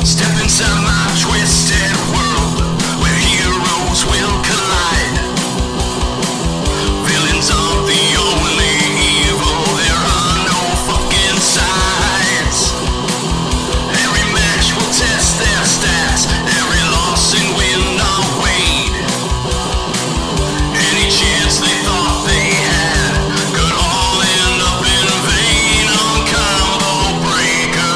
Step inside my twisted world, where heroes will collide. Villains aren't the only evil, there are no fucking sides. Every match will test their stats, every loss and win are weighed. Any chance they thought they had could all end up in vain on Combo Breaker.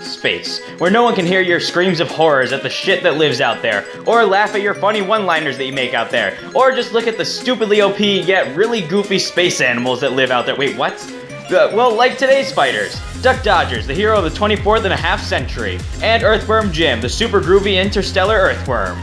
Space, where no one can hear your screams of horrors at the shit that lives out there, or laugh at your funny one-liners that you make out there, or just look at the stupidly OP yet really goofy space animals that live out there. Wait, what? Well, like today's fighters. Duck Dodgers, the hero of the 24th and a half century, and Earthworm Jim, the super groovy interstellar earthworm.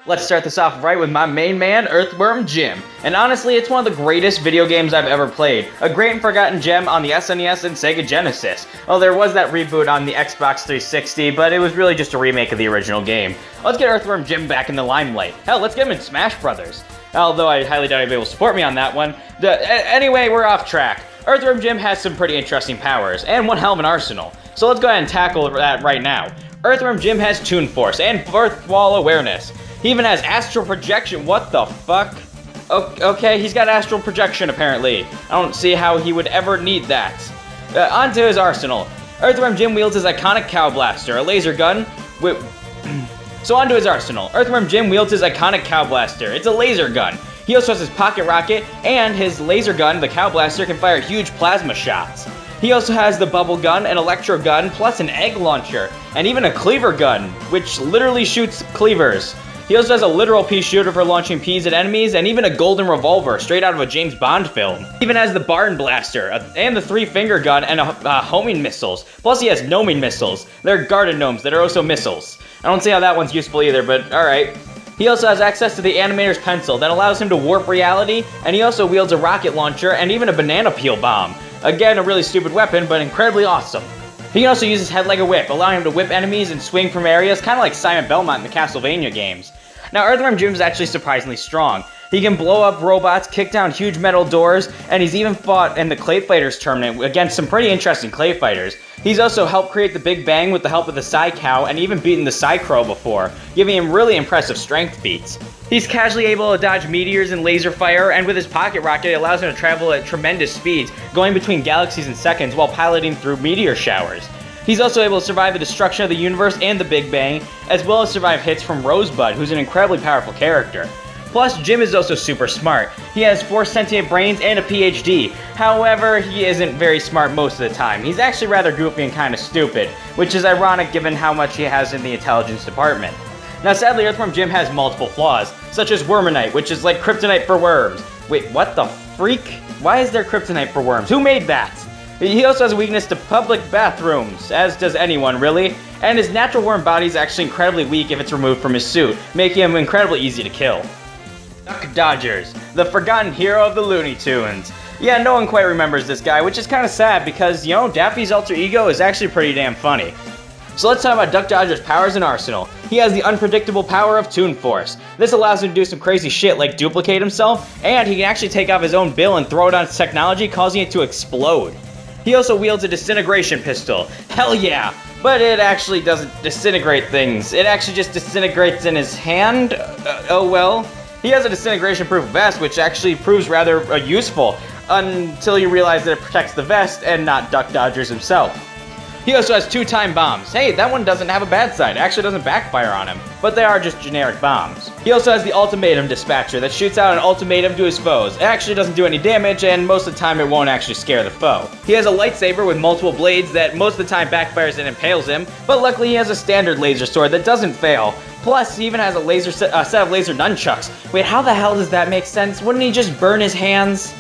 Let's start this off right with my main man, Earthworm Jim. And honestly, it's one of the greatest video games I've ever played. A great and forgotten gem on the SNES and Sega Genesis. Well, there was that reboot on the Xbox 360, but it was really just a remake of the original game. Let's get Earthworm Jim back in the limelight. Hell, let's get him in Smash Brothers. Although I highly doubt he'd be able to support me on that one. Anyway, we're off track. Earthworm Jim has some pretty interesting powers, and one hell of an arsenal. So let's go ahead and tackle that right now. Earthworm Jim has Toon Force and Fourth Wall Awareness. He even has astral projection. What the fuck? Okay, he's got astral projection apparently. I don't see how he would ever need that. Onto his arsenal. Earthworm Jim wields his iconic Cow Blaster, a laser gun. So onto his arsenal. Earthworm Jim wields his iconic Cow Blaster. It's a laser gun. He also has his pocket rocket, and his laser gun, the Cow Blaster, can fire huge plasma shots. He also has the bubble gun, an electro gun, plus an egg launcher, and even a cleaver gun, which literally shoots cleavers. He also has a literal pea shooter for launching peas at enemies, and even a golden revolver, straight out of a James Bond film. He even has the barn blaster, and the three-finger gun, and homing missiles. Plus he has gnoming missiles. They're garden gnomes that are also missiles. I don't see how that one's useful either, but alright. He also has access to the animator's pencil that allows him to warp reality, and he also wields a rocket launcher and even a banana peel bomb. Again, a really stupid weapon, but incredibly awesome. He can also use his head like a whip, allowing him to whip enemies and swing from areas, kind of like Simon Belmont in the Castlevania games. Now, Earthworm Jim is actually surprisingly strong. He can blow up robots, kick down huge metal doors, and he's even fought in the Clay Fighters tournament against some pretty interesting Clay Fighters. He's also helped create the Big Bang with the help of the Psy Cow, and even beaten the Psy Crow before, giving him really impressive strength feats. He's casually able to dodge meteors and laser fire, and with his pocket rocket, it allows him to travel at tremendous speeds, going between galaxies in seconds while piloting through meteor showers. He's also able to survive the destruction of the universe and the Big Bang, as well as survive hits from Rosebud, who's an incredibly powerful character. Plus, Jim is also super smart. He has 4 sentient brains and a PhD. However, he isn't very smart most of the time. He's actually rather goofy and kind of stupid, which is ironic given how much he has in the intelligence department. Now, sadly, Earthworm Jim has multiple flaws, such as Wormonite, which is like kryptonite for worms. Wait, what the freak? Why is there kryptonite for worms? Who made that? He also has a weakness to public bathrooms, as does anyone really, and his natural worm body is actually incredibly weak if it's removed from his suit, making him incredibly easy to kill. Duck Dodgers, the forgotten hero of the Looney Tunes. Yeah, no one quite remembers this guy, which is kind of sad because, you know, Daffy's alter ego is actually pretty damn funny. So let's talk about Duck Dodger's powers and arsenal. He has the unpredictable power of Toon Force. This allows him to do some crazy shit like duplicate himself, and he can actually take off his own bill and throw it on technology, causing it to explode. He also wields a disintegration pistol. Hell yeah! But it actually doesn't disintegrate things. It actually just disintegrates in his hand? Oh well. He has a disintegration-proof vest, which actually proves rather useful, until you realize that it protects the vest and not Duck Dodgers himself. He also has 2 time bombs. Hey, that one doesn't have a bad side. It actually doesn't backfire on him, but they are just generic bombs. He also has the ultimatum dispatcher that shoots out an ultimatum to his foes. It actually doesn't do any damage, and most of the time it won't actually scare the foe. He has a lightsaber with multiple blades that most of the time backfires and impales him, but luckily he has a standard laser sword that doesn't fail. Plus, he even has a set of laser nunchucks. Wait, how the hell does that make sense? Wouldn't he just burn his hands?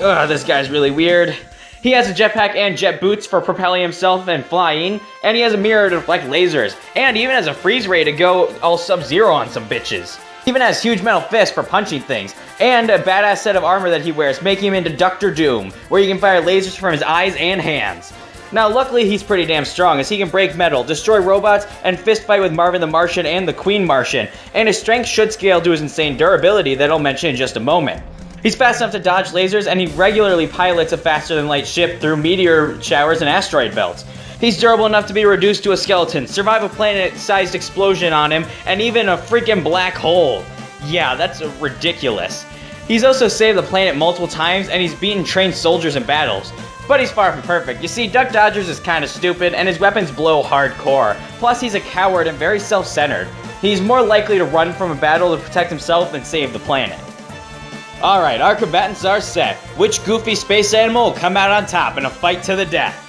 Ugh, this guy's really weird. He has a jetpack and jet boots for propelling himself and flying, and he has a mirror to deflect lasers, and he even has a freeze ray to go all Sub-Zero on some bitches. He even has huge metal fists for punching things, and a badass set of armor that he wears, making him into Dr. Doom, where he can fire lasers from his eyes and hands. Now, luckily, he's pretty damn strong, as he can break metal, destroy robots, and fist fight with Marvin the Martian and the Queen Martian, and his strength should scale to his insane durability that I'll mention in just a moment. He's fast enough to dodge lasers, and he regularly pilots a faster-than-light ship through meteor showers and asteroid belts. He's durable enough to be reduced to a skeleton, survive a planet-sized explosion on him, and even a freaking black hole. Yeah, that's ridiculous. He's also saved the planet multiple times, and he's beaten trained soldiers in battles. But he's far from perfect. You see, Duck Dodgers is kinda stupid, and his weapons blow hardcore. Plus, he's a coward and very self-centered. He's more likely to run from a battle to protect himself than save the planet. Alright, our combatants are set. Which goofy space animal will come out on top in a fight to the death?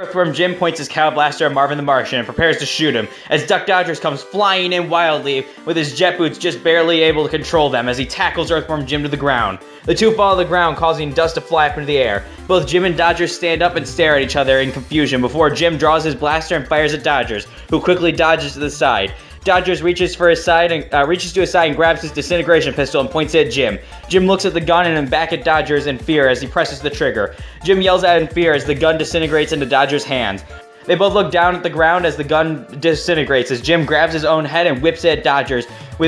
Earthworm Jim points his cow blaster at Marvin the Martian and prepares to shoot him, as Duck Dodgers comes flying in wildly, with his jet boots just barely able to control them as he tackles Earthworm Jim to the ground. The two fall to the ground, causing dust to fly up into the air. Both Jim and Dodgers stand up and stare at each other in confusion before Jim draws his blaster and fires at Dodgers, who quickly dodges to the side. Dodgers reaches to his side and grabs his disintegration pistol and points it at Jim. Jim looks at the gun and then back at Dodgers in fear as he presses the trigger. Jim yells out in fear as the gun disintegrates into Dodgers' hands. They both look down at the ground as the gun disintegrates, as Jim grabs his own head and whips it at Dodgers,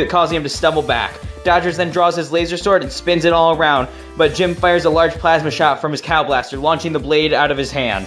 causing him to stumble back. Dodgers then draws his laser sword and spins it all around, but Jim fires a large plasma shot from his cow blaster, launching the blade out of his hand.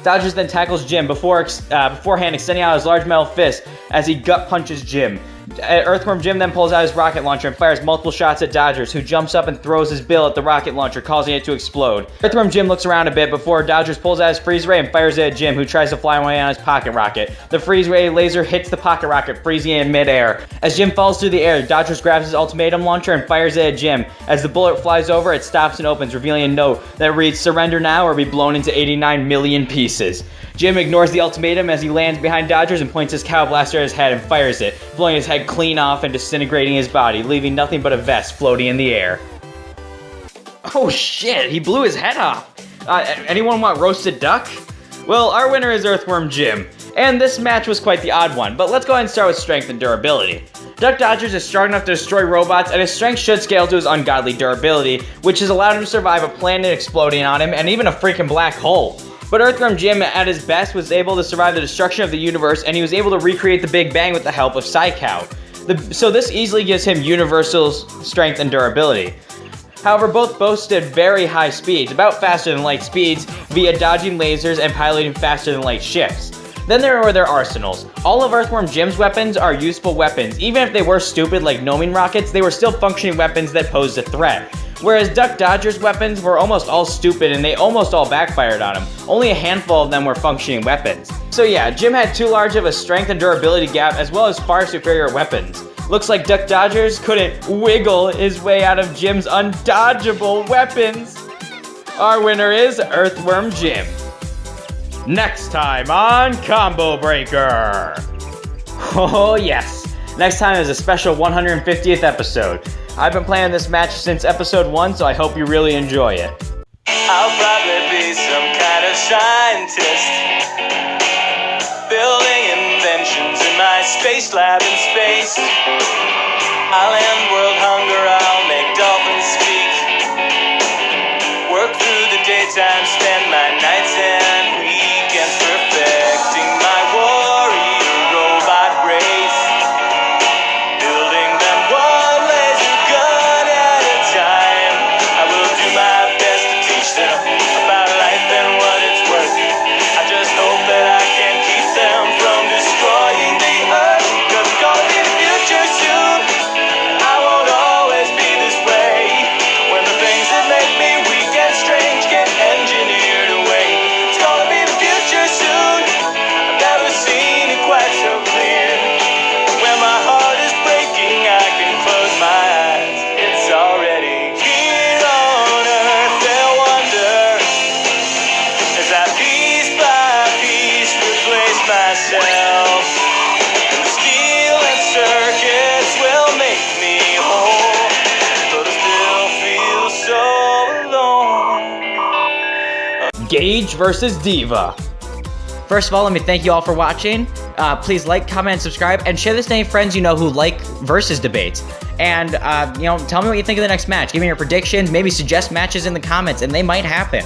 Dodgers then tackles Jim beforehand extending out his large metal fist as he gut punches Jim. Earthworm Jim then pulls out his rocket launcher and fires multiple shots at Dodgers, who jumps up and throws his bill at the rocket launcher, causing it to explode. Earthworm Jim looks around a bit before Dodgers pulls out his freeze ray and fires it at Jim, who tries to fly away on his pocket rocket. The freeze ray laser hits the pocket rocket, freezing it in midair. As Jim falls through the air, Dodgers grabs his ultimatum launcher and fires it at Jim. As the bullet flies over, it stops and opens, revealing a note that reads, "Surrender now or be blown into 89 million pieces." Jim ignores the ultimatum as he lands behind Dodgers and points his cow blaster at his head and fires it, blowing his head clean off and disintegrating his body, leaving nothing but a vest floating in the air. Oh shit, he blew his head off. Anyone want roasted duck? Well, our winner is Earthworm Jim, and this match was quite the odd one, but let's go ahead and start with strength and durability. Duck Dodgers is strong enough to destroy robots, and his strength should scale to his ungodly durability, which has allowed him to survive a planet exploding on him and even a freaking black hole. But Earthworm Jim, at his best, was able to survive the destruction of the universe, and he was able to recreate the Big Bang with the help of Psy-Cow. So this easily gives him universal strength and durability. However, both boasted very high speeds, about faster than light speeds, via dodging lasers and piloting faster than light ships. Then there were their arsenals. All of Earthworm Jim's weapons are useful weapons. Even if they were stupid like gnoming rockets, they were still functioning weapons that posed a threat. Whereas Duck Dodger's weapons were almost all stupid and they almost all backfired on him. Only a handful of them were functioning weapons. So yeah, Jim had too large of a strength and durability gap as well as far superior weapons. Looks like Duck Dodgers couldn't wiggle his way out of Jim's undodgeable weapons. Our winner is Earthworm Jim. Next time on Combo Breaker. Oh yes, next time is a special 150th episode. I've been playing this match since episode 1, so I hope you really enjoy it. I'll probably be some kind of scientist, building inventions in my space lab in space. I'll end world hunger, I'll make dolphins speak, work through the daytime, spend my nights and weekends perfecting my warrior robot race, building them one laser gun at a time. I will do my best to teach them about life and what it's worth. I just hope that I can keep them from destroying the earth, 'cause it's gonna be the future soon. I won't always be this way, when the things that make me weak and strange get engineered away. It's gonna be the future soon. I've never seen it quite so clear. When my heart is breaking, I can close my eyes. It's already here on earth. They'll wonder as I piece by piece replace myself. And the steel and circuits will make me whole, but I still feel so alone. Gage versus Diva. First of all, let me thank you all for watching. Please like, comment, and subscribe, and share this to any friends you know who like versus debates. And, tell me what you think of the next match. Give me your predictions, maybe suggest matches in the comments, and they might happen.